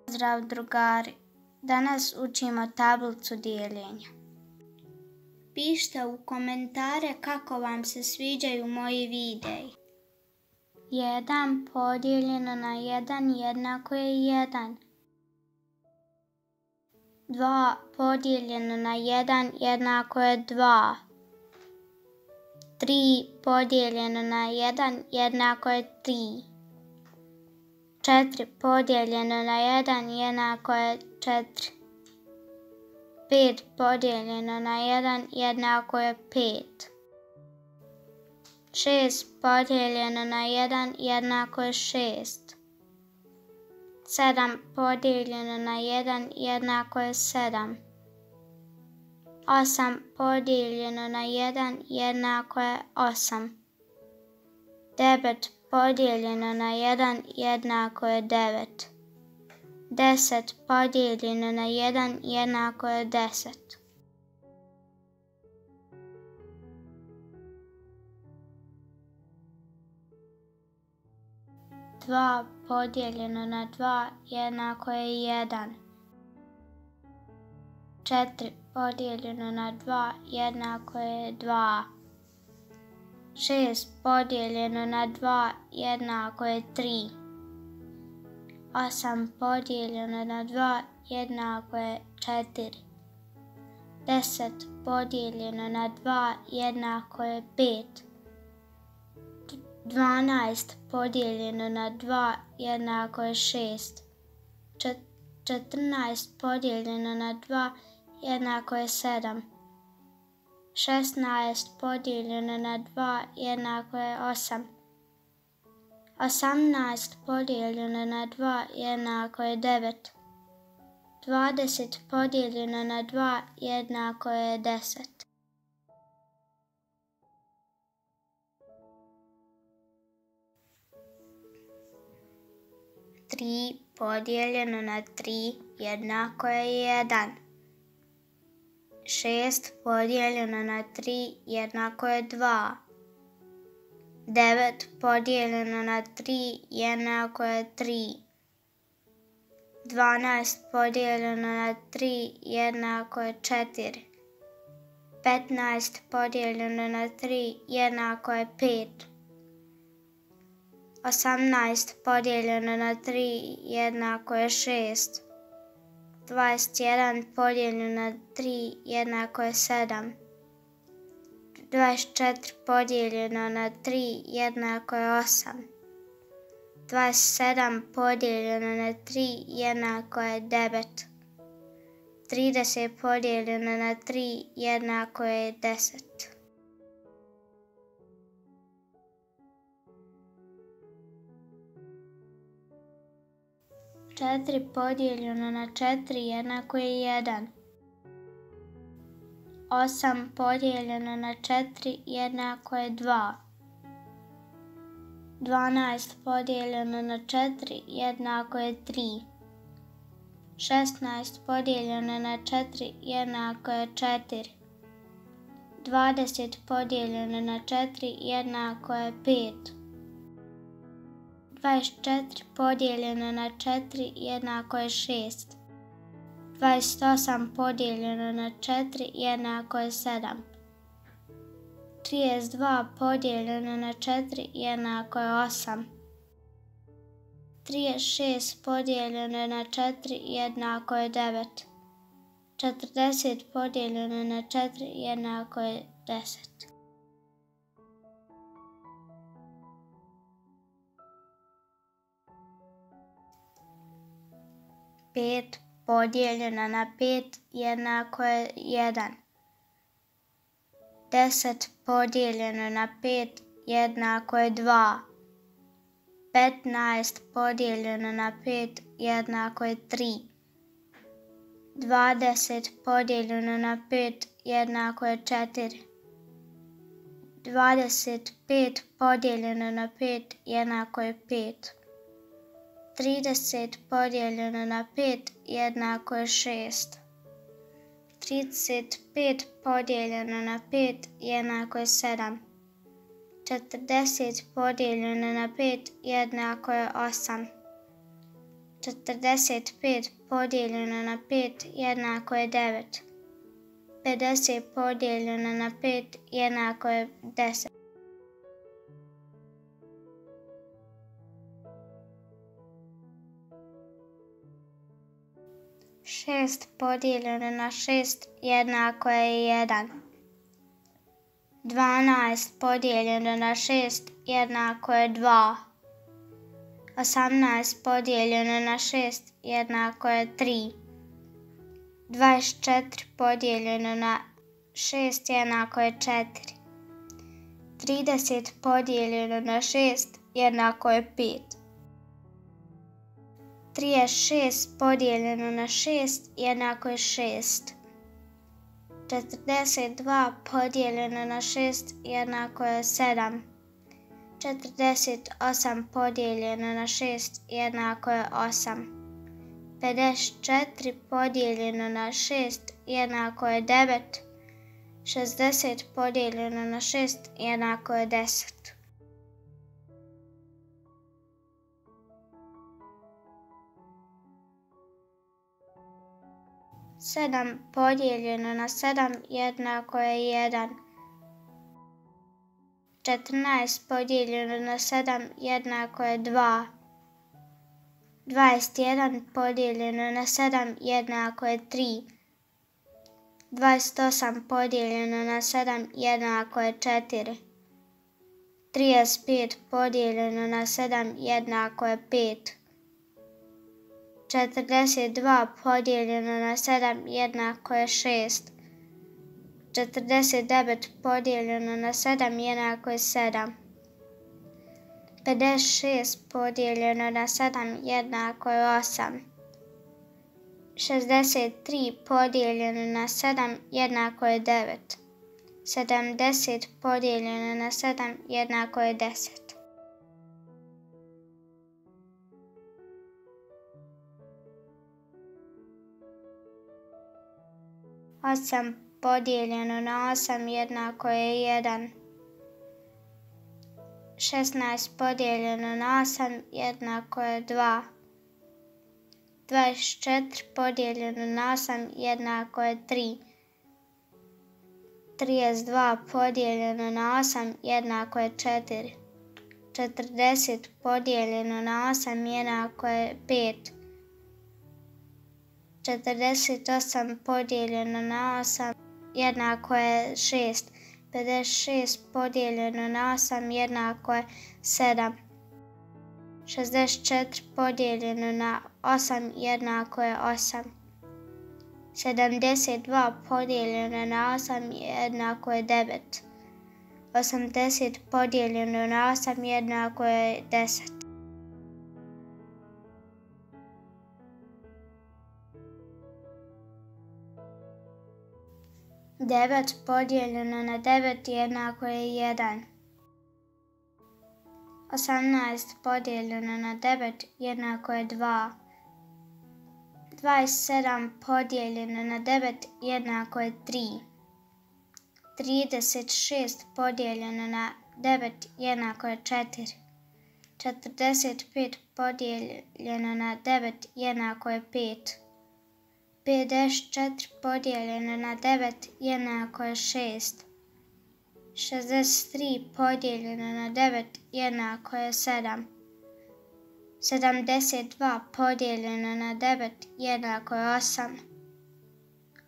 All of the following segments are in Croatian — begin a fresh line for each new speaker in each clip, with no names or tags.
Pozdrav drugari, danas učimo tablicu dijeljenja. Pišite u komentare kako vam se sviđaju moji videi. 1 podijeljeno na 1 jednako je 1. 2 podijeljeno na 1 jednako je 2. 3 podijeljeno na 1 jednako je 3. 4 podijeljeno na 1 jednako je 4. 5 podijeljeno na 1 jednako je 5. 6 podijeljeno na 1 jednako je 6. 7 podijeljeno na 1 jednako je 7. 8 podijeljeno na 1 jednako je 8. 9 podijeljeno na 1 jednako je 9. 10 podijeljeno na 1 jednako je 10. 2 podijeljeno na 2 jednako je 1. 4 podijeljeno na 2 jednako je 2. 6 podijeljeno na 2 jednako je 3. 8 podijeljeno na 2 jednako je 4. 10 podijeljeno na 2 jednako je 5. 12 podijeljeno na 2 jednako je 6. 14 podijeljeno na 2 jednako je 7. 16 podijeljeno na 2 jednako je 8. 18 podijeljeno na 2 jednako je 9. 20 podijeljeno na 2 jednako je 10. 3 podijeljeno na 3 jednako je 1. 6 podijeljeno na 3 jednako je 2. 9 podijeljeno na 3 jednako je 3. 12 podijeljeno na 3 jednako je 4. 15 podijeljeno na 3 jednako je 5. 18 podijeljeno na 3 jednako je 6. 21 podijeljeno na 3 jednako je 7. 24 podijeljeno na 3 jednako je 8. 27 podijeljeno na 3 jednako je 9. 30 podijeljeno na 3 jednako je 10. 4 podijeljeno na 4 jednako je 1. 8 podijeljeno na 4 jednako je 2. 12 podijeljeno na 4 jednako je 3. 16 podijeljeno na 4 jednako je 4. 20 podijeljeno na 4 jednako je 5. 24 podijeljeno na 4 jednako je 6. 28 podijeljeno na 4 jednako je 7. 32 podijeljeno na 4 jednako je 8. 36 podijeljeno na 4 jednako je 9. 40 podijeljeno na 4 jednako je 10. 5 podijeljeno na 5 jednako je 1. 10 podijeljeno na 5 jednako je 2. 15 podijeljeno na 5 jednako je 3. 20 podijeljeno na 5 jednako je 4. 25 podijeljeno na 5 jednako je 5. 30 podijeljeno na 5 jednako je 6. 35 podijeljeno na 5 jednako je 7. 40 podijeljeno na 5 jednako je 8. 45 podijeljeno na 5 jednako je 9. 50 podijeljeno na 5 jednako je 10. 6 podijeljeno na 6 jednako je 1. 12 podijeljeno na 6 jednako je 2. 18 podijeljeno na 6 jednako je 3. 24 podijeljeno na 6 jednako je 4. 30 podijeljeno na 6 jednako je 5. 36 podijeljeno na 6 jednako je 6. 42 podijeljeno na 6 jednako je 7. 48 podijeljeno na 6 jednako je 8. 54 podijeljeno na 6 jednako je 9. 60 podijeljeno na 6 jednako je 10. 7 podijeljeno na 7 jednako je 1. 14 podijeljeno na 7 jednako je 2. 21 podijeljeno na 7 jednako je 3. 28 podijeljeno na 7 jednako je 4. 35 podijeljeno na 7 jednako je 5. 42 podijeljeno na 7 jednako je 6. 49 podijeljeno na 7 jednako je 7. 56 podijeljeno na 7 jednako je 8. 63 podijeljeno na 7 jednako je 9. 70 podijeljeno na 7 jednako je 10. 8 podijeljeno na 8 jednako je 1. 16 podijeljeno na 8 jednako je 2. 24 podijeljeno na 8 jednako je 3. 32 podijeljeno na 8 jednako je 4. 40 podijeljeno na 8 jednako je 5. 48 podijeljeno na 8 jednako je 6. 56 podijeljeno na 8 jednako je 7. 64 podijeljeno na 8 jednako je 8. 72 podijeljeno na 8 jednako je 9. 80 podijeljeno na 8 jednako je 10. 9 podijeljeno na 9 jednako je 1. 18 podijeljeno na 9 jednako je 2. 27 podijeljeno na 9 jednako je 3. 36 podijeljeno na 9 jednako je 4. 45 podijeljeno na 9 jednako je 5. 54 podijeljeno na 9 jednako je 6. 63 podijeljeno na 9 jednako je 7. 72 podijeljeno na 9 jednako je 8.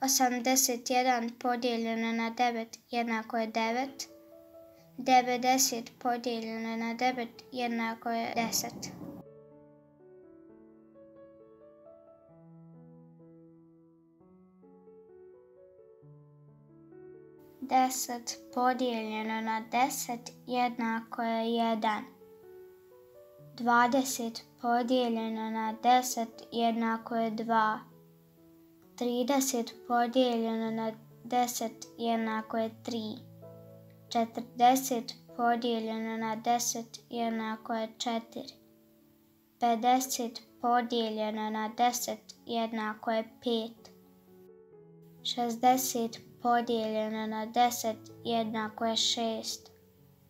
81 podijeljeno na 9 jednako je 9. 90 podijeljeno na 9 jednako je 10. 10 podijeljeno na 10 jednako je 1. 20 podijeljeno na 10 jednako je 2. 30 podijeljeno na 10 jednako je 3. 40 podijeljeno na 10 jednako je 4. 50 podijeljeno na 10 jednako je 5. 60 podijeljeno na 10 jednako je 6.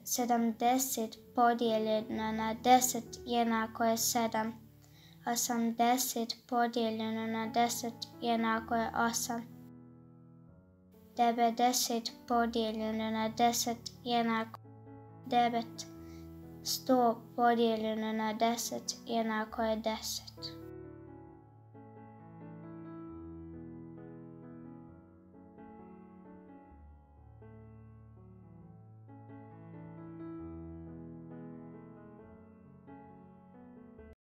70 podijeljeno na 10 jednako je 7. 10 podijeljeno na 10 jednako je 8. 90 podijeljeno na 10 jednako je 9. 100 podijeljeno na 10 jednako je 10.